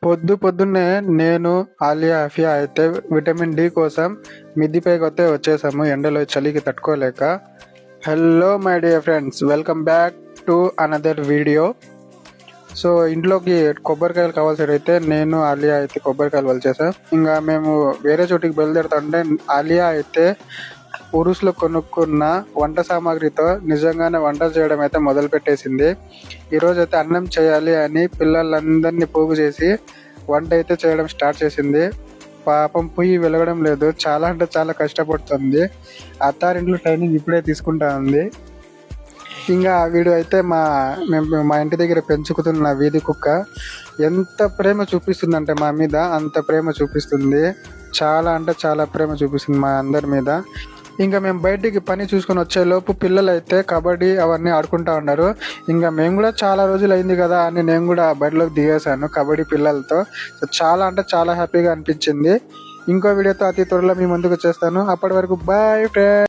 పొద్దున్నే నేను, ఆలియా, అఫియా అయితే విటమిన్ డి కోసం మిద్దిపైకి అయితే వచ్చేసాము ఎండలో చలికి తట్టుకోలేక. Hello my dear friends, welcome back to another video. So ఇంట్లోకి కొబ్బరికాయలు కావాల్సి అయితే నేను, ఆలియా అయితే కొబ్బరికాయలు వలిచేసాం. ఇంకా మేము వేరే చోటికి బయలుదేరుతుంటే ఆలియా అయితే ఉరుసులో కొనుక్కున్న వంట సామాగ్రితో నిజంగానే వంట చేయడం అయితే మొదలు పెట్టేసింది. ఈరోజు అయితే అన్నం చేయాలి అని పిల్లలందరినీ పోగు చేసి వంట అయితే చేయడం స్టార్ట్ చేసింది. పాపం పొయ్యి వెలగడం లేదు, చాలా అంటే చాలా కష్టపడుతుంది. అత్తారింట్లో ట్రైనింగ్ ఇప్పుడే తీసుకుంటా ఉంది. ఇంకా వీడు అయితే మా ఇంటి దగ్గర పెంచుకుతున్న వీధి కుక్క ఎంత ప్రేమ చూపిస్తుందంటే మా మీద అంత ప్రేమ చూపిస్తుంది. చాలా అంటే చాలా ప్రేమ చూపిస్తుంది మా అందరి మీద. ఇంకా మేము బయటికి పని చూసుకొని వచ్చేలోపు పిల్లలు అయితే కబడ్డీ అవన్నీ ఆడుకుంటా ఉన్నారు. ఇంకా మేము కూడా చాలా రోజులు అయింది కదా అని నేను కూడా బయటలోకి దిగేశాను కబడ్డీ పిల్లలతో. సో చాలా అంటే చాలా హ్యాపీగా అనిపించింది. ఇంకో వీడియోతో అతి త్వరలో మీ ముందుకు వచ్చేస్తాను. అప్పటి వరకు బాయ్ ఫ్రెండ్స్.